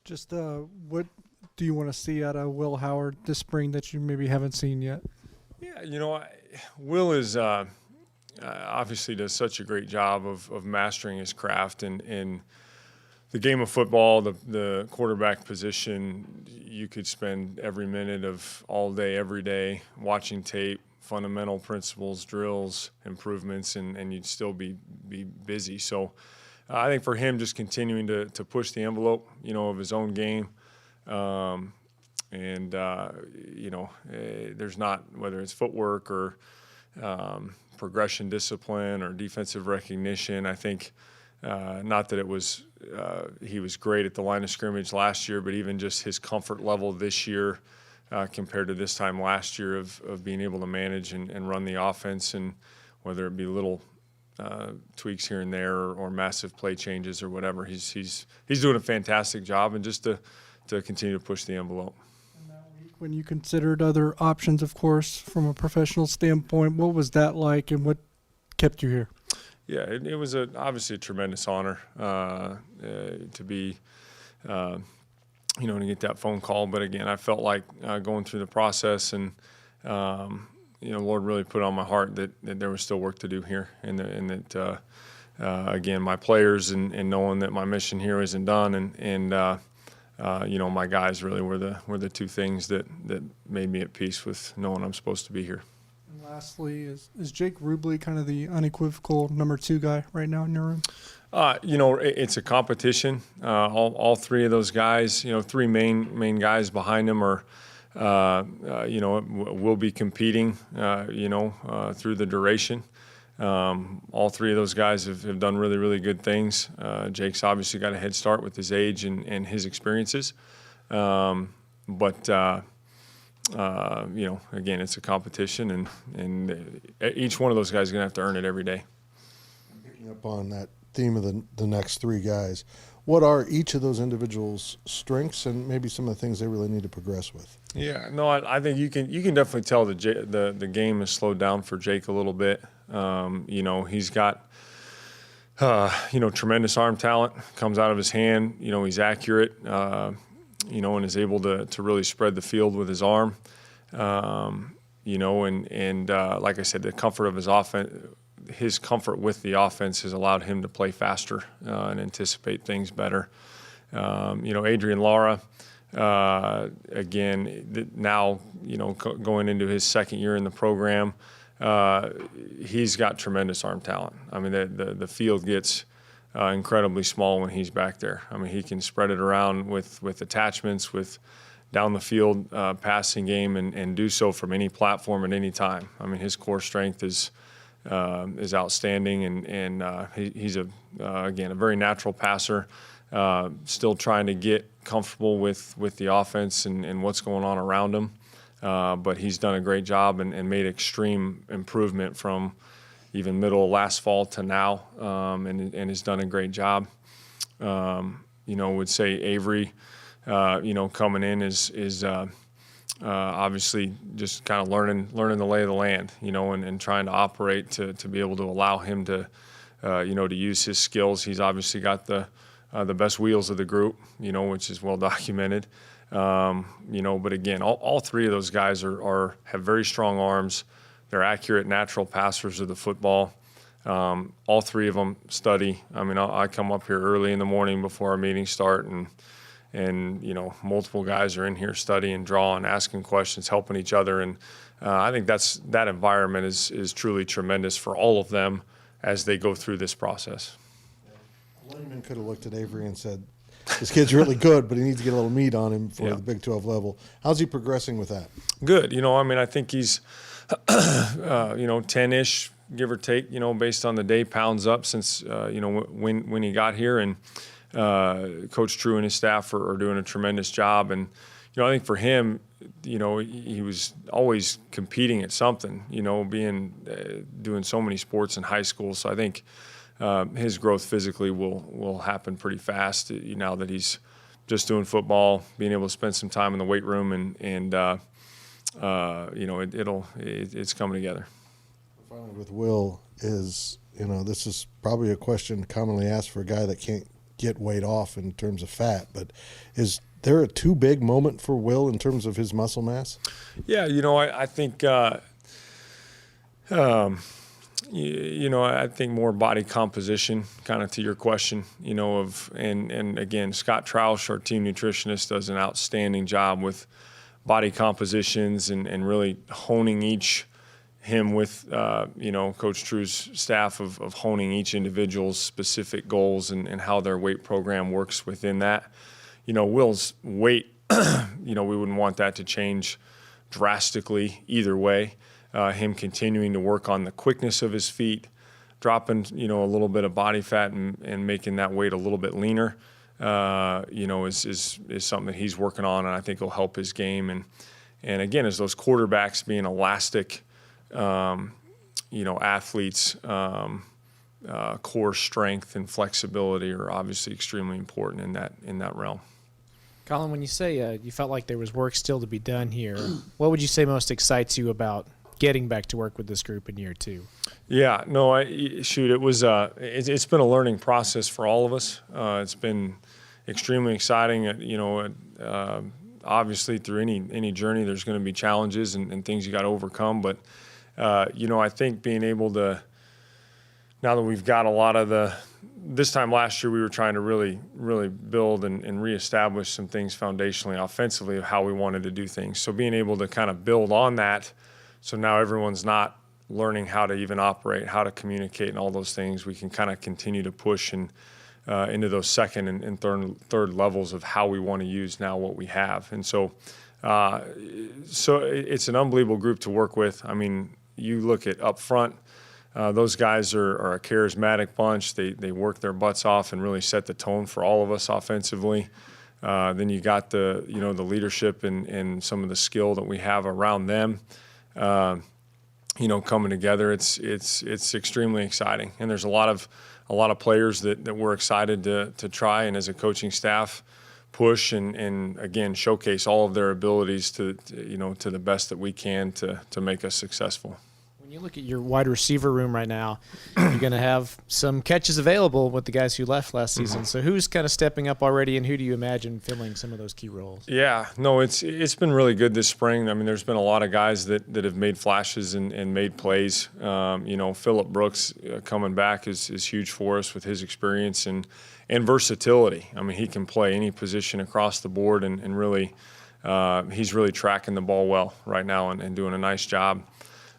Just what do you want to see out of Will Howard this spring that you maybe haven't seen yet? Yeah, Will is obviously does such a great job of mastering his craft and the game of football, the quarterback position. You could spend every minute of all day, every day watching tape, fundamental principles, drills, improvements, and you'd still be busy. So I think for him, just continuing to push the envelope, of his own game. There's not, whether it's footwork or progression discipline or defensive recognition. I think not that it was he was great at the line of scrimmage last year, but even just his comfort level this year compared to this time last year of being able to manage and run the offense, and whether it be little tweaks here and there or massive play changes or whatever, he's doing a fantastic job, and just to continue to push the envelope. When you considered other options, of course, from a professional standpoint, what was that like, and what kept you here? Yeah, it was obviously a tremendous honor to be, to get that phone call. But again, I felt like going through the process, and Lord really put on my heart that there was still work to do here, and that again, my players and knowing that my mission here isn't done, and my guys really were the two things that made me at peace with knowing I'm supposed to be here. And lastly, is Jake Rubley kind of the unequivocal number 2 guy right now in your room? It's a competition. All three of those guys, three main guys behind him are, will be competing, through the duration. All three of those guys have done really, really good things. Jake's obviously got a head start with his age and his experiences. Again, it's a competition, and each one of those guys is going to have to earn it every day. Picking up on that theme of the next three guys, what are each of those individuals' strengths and maybe some of the things they really need to progress with? Yeah, no, I think you can definitely tell the game has slowed down for Jake a little bit. He's got tremendous arm talent, comes out of his hand. He's accurate, and is able to really spread the field with his arm. Like I said, the comfort of his offense, his comfort with the offense has allowed him to play faster and anticipate things better. Adrian Lara, again, now, going into his second year in the program, he's got tremendous arm talent. I mean, the field gets incredibly small when he's back there. I mean, he can spread it around with attachments, with down the field passing game, and do so from any platform at any time. I mean, his core strength is outstanding, and he's again a very natural passer. Still trying to get comfortable with the offense and what's going on around him. But he's done a great job and made extreme improvement from even middle of last fall to now, and has done a great job. Would say Avery, coming in is obviously just kind of learning the lay of the land, and trying to operate to be able to allow him to, to use his skills. He's obviously got the best wheels of the group, which is well documented. But again, all three of those guys have very strong arms. They're accurate, natural passers of the football. All three of them study. I mean, I come up here early in the morning before our meetings start, and multiple guys are in here studying, drawing, asking questions, helping each other. And I think that environment is truly tremendous for all of them as they go through this process. Lehman could have looked at Avery and said, this kid's really good, but he needs to get a little meat on him for the Big 12 level. How's he progressing with that? Good. I think he's, 10-ish, give or take, based on the day, pounds up since, when he got here. And Coach True and his staff are doing a tremendous job. And, I think for him, he was always competing at something, doing so many sports in high school. So I think his growth physically will happen pretty fast now that he's just doing football, being able to spend some time in the weight room, and it's coming together. Finally, with Will, this is probably a question commonly asked for a guy that can't get weight off in terms of fat. But is there a too big moment for Will in terms of his muscle mass? Yeah, I think I think more body composition, kind of to your question, and again, Scott Troush, our team nutritionist, does an outstanding job with body compositions and really honing him with, Coach True's staff of honing each individual's specific goals and how their weight program works within that. Will's weight, we wouldn't want that to change drastically either way. Him continuing to work on the quickness of his feet, dropping, a little bit of body fat and making that weight a little bit leaner, is something that he's working on, and I think will help his game. And again, as those quarterbacks being elastic, athletes, core strength and flexibility are obviously extremely important in that realm. Collin, when you say you felt like there was work still to be done here, what would you say most excites you about getting back to work with this group in year 2? Yeah, no, it was it's been a learning process for all of us. It's been extremely exciting. Obviously through any journey, there's going to be challenges and things you got to overcome. But I think being able to, now that we've got a lot of this time last year, we were trying to really, really build and reestablish some things foundationally, offensively, of how we wanted to do things. So being able to kind of build on that, so now everyone's not learning how to even operate, how to communicate, and all those things, we can kind of continue to push into those second and third levels of how we want to use now what we have. And so it's an unbelievable group to work with. I mean, you look at up front, those guys are a charismatic bunch. They work their butts off and really set the tone for all of us offensively. Then you got the leadership and some of the skill that we have around them, coming together. It's extremely exciting, and there's a lot of players that we're excited to try, and as a coaching staff, push and again showcase all of their abilities to the best that we can to make us successful. When you look at your wide receiver room right now, you're going to have some catches available with the guys who left last season. So who's kind of stepping up already, and who do you imagine filling some of those key roles? Yeah, no, it's been really good this spring. I mean, there's been a lot of guys that have made flashes and made plays. Phillip Brooks coming back is huge for us with his experience and versatility. I mean, he can play any position across the board and really he's really tracking the ball well right now and doing a nice job.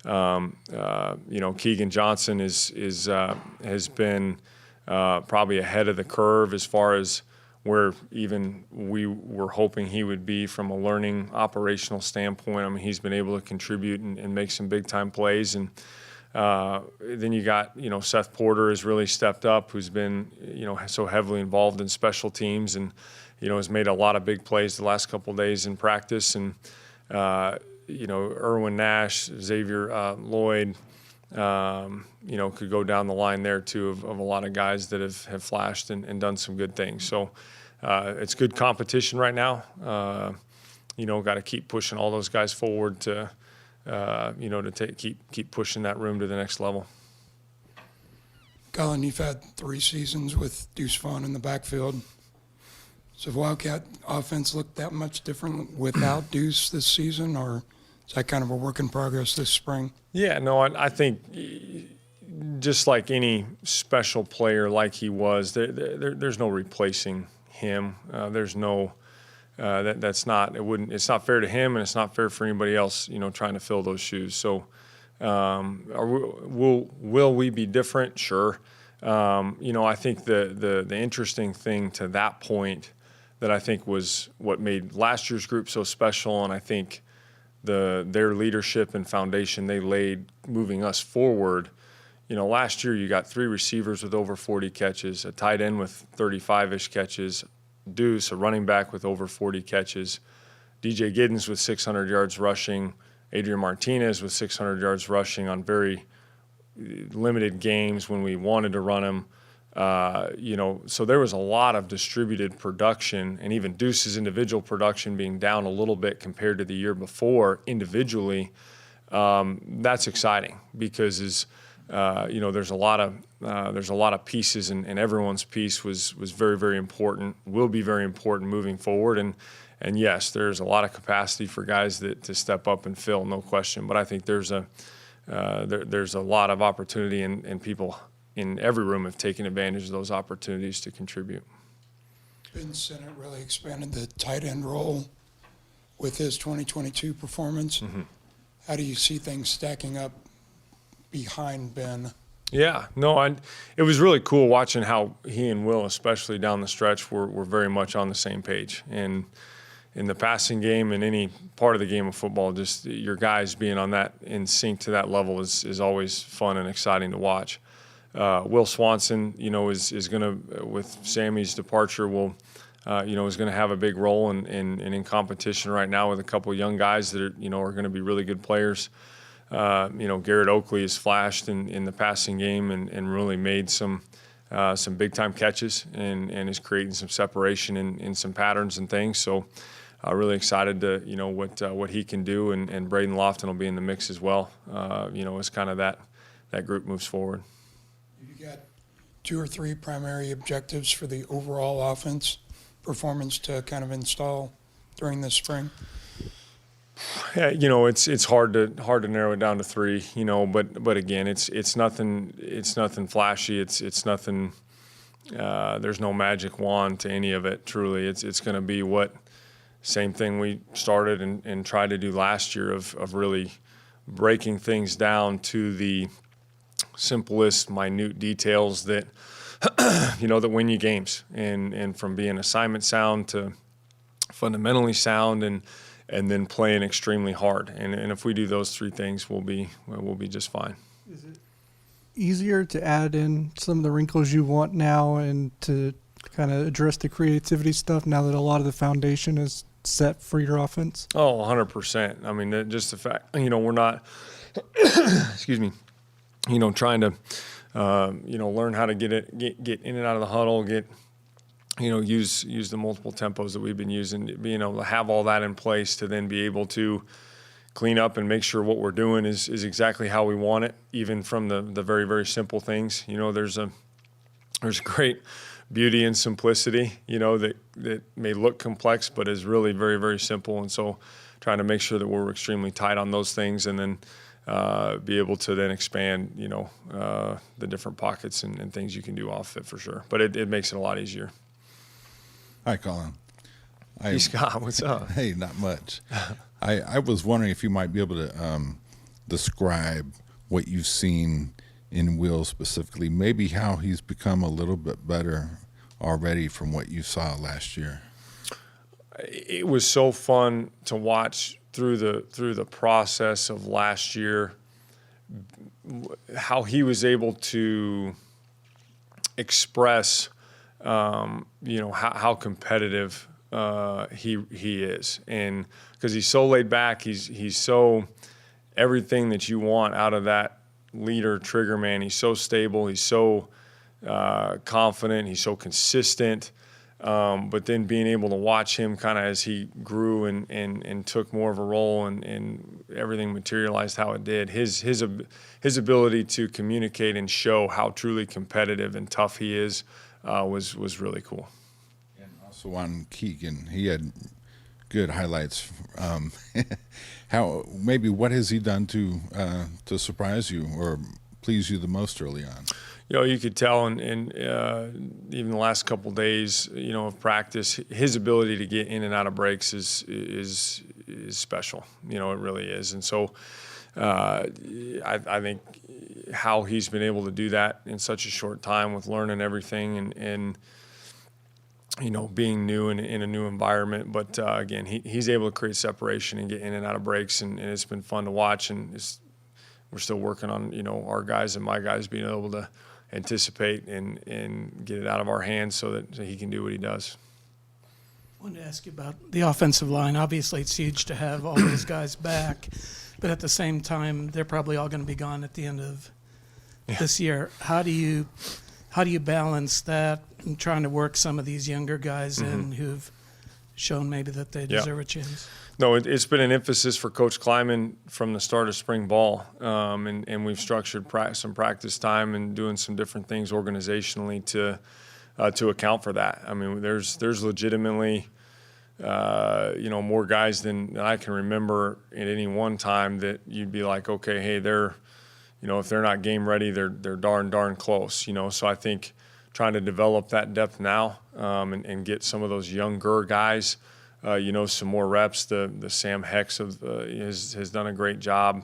Keegan Johnson has been probably ahead of the curve as far as where even we were hoping he would be from a learning operational standpoint. I mean, he's been able to contribute and make some big time plays. And then you got, Seth Porter has really stepped up, who's been, so heavily involved in special teams and, has made a lot of big plays the last couple of days in practice. And, Erwin Nash, Xavier Lloyd, could go down the line there too of a lot of guys that have flashed and done some good things. So it's good competition right now. Got to keep pushing all those guys forward to keep pushing that room to the next level. Collin, you've had 3 seasons with Deuce Vaughn in the backfield. So the Wildcat offense looked that much different without Deuce this season, or is that kind of a work in progress this spring? Yeah, no, I think just like any special player like he was, there's no replacing him. There's no it's not fair to him, and it's not fair for anybody else, trying to fill those shoes. So will we be different? Sure. I think the interesting thing to that point that I think was what made last year's group so special, and I think their leadership and foundation they laid moving us forward. Last year you got 3 receivers with over 40 catches, a tight end with 35-ish catches, Deuce, a running back with over 40 catches, DJ Giddens with 600 yards rushing, Adrian Martinez with 600 yards rushing on very limited games when we wanted to run him. So there was a lot of distributed production, and even Deuce's individual production being down a little bit compared to the year before individually. That's exciting because there's a lot of pieces, and everyone's piece was very, very important. Will be very important moving forward, and yes, there's a lot of capacity for guys to step up and fill, no question. But I think there's a lot of opportunity, and people in every room have taken advantage of those opportunities to contribute. Ben Sinnott really expanded the tight end role with his 2022 performance. Mm-hmm. How do you see things stacking up behind Ben? Yeah, no, it was really cool watching how he and Will, especially down the stretch, were very much on the same page. And in the passing game and any part of the game of football, just your guys being on that in sync to that level is always fun and exciting to watch. Will Swanson, is going to, with Sammy's departure, is going to have a big role in competition right now with a couple of young guys that are going to be really good players. Garrett Oakley has flashed in the passing game and really made some big time catches and is creating some separation in some patterns and things. So really excited to what he can do, and Braden Lofton will be in the mix as well. As kind of that group moves forward. You got 2 or 3 primary objectives for the overall offense performance to kind of install during this spring? Yeah, it's hard to narrow it down to 3, but again, it's nothing flashy. It's nothing. There's no magic wand to any of it. Truly, it's going to be same thing we started and tried to do last year of really breaking things down to the simplest, minute details that that win you games, and from being assignment sound to fundamentally sound and then playing extremely hard. And if we do those 3 things, we'll be just fine. Is it easier to add in some of the wrinkles you want now and to kind of address the creativity stuff now that a lot of the foundation is set for your offense? Oh, 100%. I mean, just the fact, we're not, excuse me, trying to, learn how to get in and out of the huddle, use the multiple tempos that we've been using, being able to have all that in place to then be able to clean up and make sure what we're doing is exactly how we want it, even from the very, very simple things. There's a great beauty and simplicity, that may look complex, but is really very, very simple. And so trying to make sure that we're extremely tight on those things, and then be able to then expand, the different pockets and things you can do off it for sure. But it makes it a lot easier. Hi, Collin. Hey, Scott, what's up? Hey, not much. I was wondering if you might be able to describe what you've seen in Will specifically, maybe how he's become a little bit better already from what you saw last year. It was so fun to watch through the process of last year, how he was able to express, how competitive he is, and because he's so laid back, he's so everything that you want out of that leader trigger man. He's so stable. He's so confident. He's so consistent. But then being able to watch him kind of as he grew and took more of a role and everything materialized how it did, his ability to communicate and show how truly competitive and tough he is was really cool. And also on Keegan, he had good highlights. What has he done to surprise you or please you the most early on? You could tell in even the last couple of days, of practice, his ability to get in and out of breaks is special. It really is. And so I think how he's been able to do that in such a short time with learning everything and being new in a new environment. But again, he's able to create separation and get in and out of breaks, and it's been fun to watch. And we're still working on, our guys and my guys being able to anticipate and get it out of our hands so that he can do what he does. I wanted to ask you about the offensive line. Obviously, it's huge to have all those guys back, but at the same time, they're probably all going to be gone at the end of this year. How do you balance that and trying to work some of these younger guys in who've shown maybe that they deserve a chance. No, it's been an emphasis for Coach Kleiman from the start of spring ball, and we've structured some practice time and doing some different things organizationally to account for that. I mean, there's legitimately more guys than I can remember at any one time that you'd be like, okay, hey, they're, if they're not game ready, they're darn close. So I think trying to develop that depth now and get some of those younger guys. Some more reps. The Sam Hex has done a great job,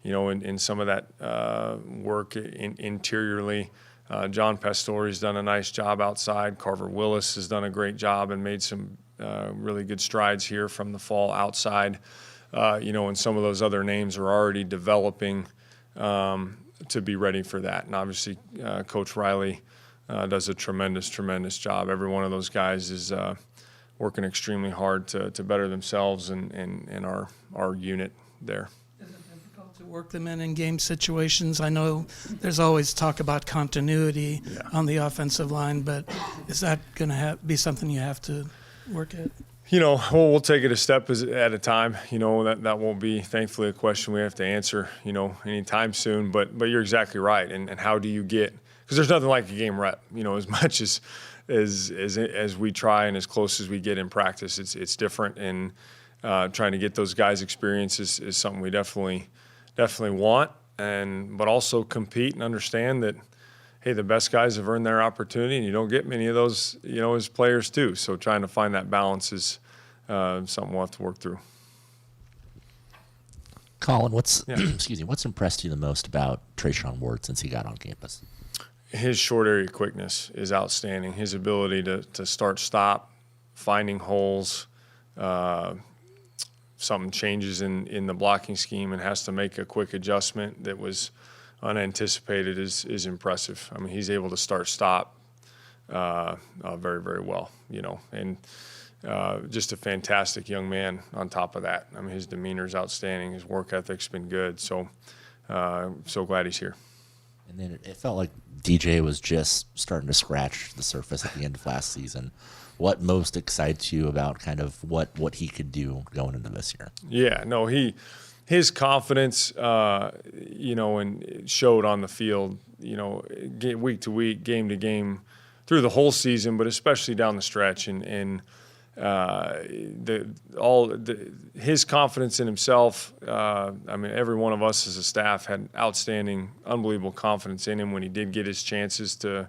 in some of that work interiorly. John Pastore's done a nice job outside. Carver Willis has done a great job and made some really good strides here from the fall outside. And some of those other names are already developing to be ready for that. And obviously, Coach Riley does a tremendous job. Every one of those guys is working extremely hard to better themselves and our unit there. Is it difficult to work them in game situations? I know there's always talk about continuity on the offensive line, but is that going to be something you have to work at? We'll take it a step at a time. That won't be, thankfully, a question we have to answer, anytime soon. But you're exactly right. And how do you get – because there's nothing like a game rep, as much as we try and as close as we get in practice. It's different, and trying to get those guys' experience is something we definitely want, but also compete and understand that, hey, the best guys have earned their opportunity, and you don't get many of those, as players too. So trying to find that balance is something we'll have to work through. Collin, what's impressed you the most about Trayshawn Ward since he got on campus? His short area quickness is outstanding. His ability to start, finding holes, something changes in the blocking scheme and has to make a quick adjustment that was unanticipated is impressive. I mean, he's able to stop very, very well, and just a fantastic young man on top of that. I mean, his demeanor is outstanding. His work ethic's been good. So glad he's here. And then it felt like DJ was just starting to scratch the surface at the end of last season. What most excites you about kind of what he could do going into this year? Yeah, no, his confidence, and it showed on the field, week to week, game to game, through the whole season, but especially down the stretch, and his confidence in himself. Every one of us as a staff had outstanding, unbelievable confidence in him when he did get his chances to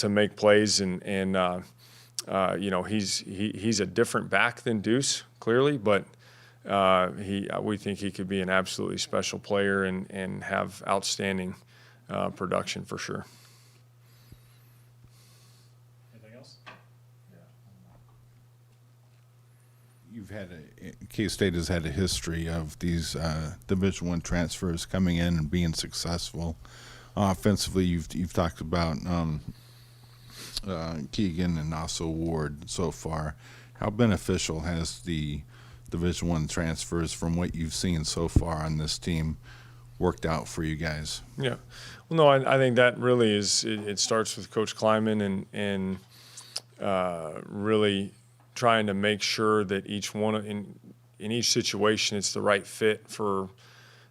make plays, and he's a different back than Deuce, clearly, but we think he could be an absolutely special player and have outstanding production for sure. K-State has had a history of these Division I transfers coming in and being successful. Offensively, you've talked about Keegan and also Ward so far. How beneficial has the Division I transfers, from what you've seen so far on this team, worked out for you guys? Yeah, well, no, I think that really is. It starts with Coach Kleiman and really trying to make sure that each one in each situation it's the right fit for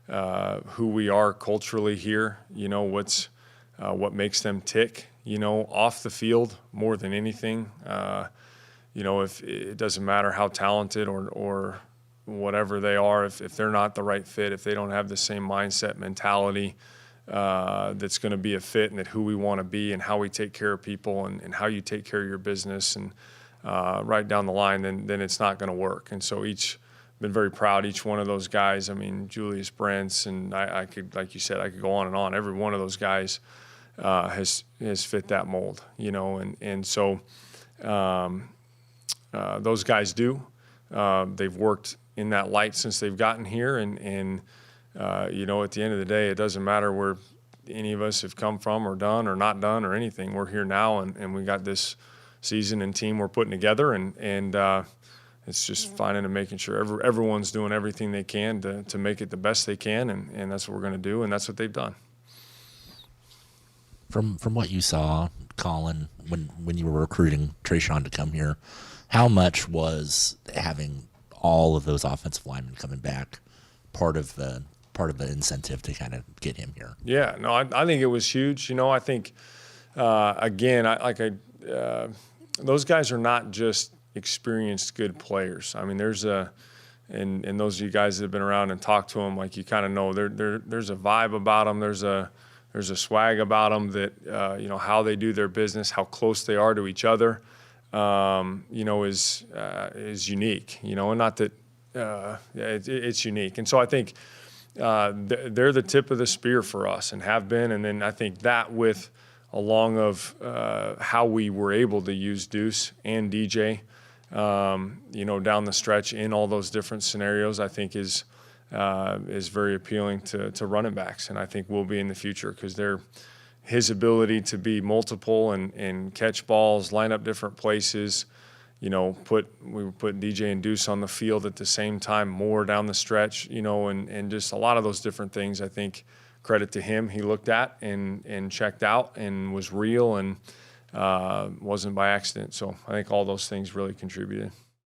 who we are culturally here. What makes them tick. Off the field more than anything. If it doesn't matter how talented or whatever they are, if they're not the right fit, if they don't have the same mindset, mentality that's going to be a fit, and that who we want to be and how we take care of people and how you take care of your business and right down the line, then it's not going to work. And so been very proud each one of those guys. I mean, Julius Brents, and I could, like you said, I could go on and on. Every one of those guys has fit that mold, and so those guys do. They've worked in that light since they've gotten here, and at the end of the day, it doesn't matter where any of us have come from or done or not done or anything. We're here now, and we got this season and team we're putting together, and it's just finding and making sure everyone's doing everything they can to make it the best they can, and that's what we're going to do, and that's what they've done. From what you saw, Collin, when you were recruiting Trayshawn to come here, How much was having all of those offensive linemen coming back part of the incentive to kind of get him here? Yeah, no, I think it was huge. I think again, those guys are not just experienced good players. I mean, there's and those of you guys that have been around and talked to them, like, you kind of know there's a vibe about them. There's a swag about them that how they do their business, how close they are to each other, is unique. And not that it's unique. And so I think they're the tip of the spear for us and have been. And then I think that along of how we were able to use Deuce and DJ, down the stretch in all those different scenarios, I think is very appealing to running backs, and I think will be in the future, because his ability to be multiple and catch balls, line up different places. We put DJ and Deuce on the field at the same time more down the stretch, and just a lot of those different things. I think credit to him, he looked at and checked out and was real and wasn't by accident. So I think all those things really contributed.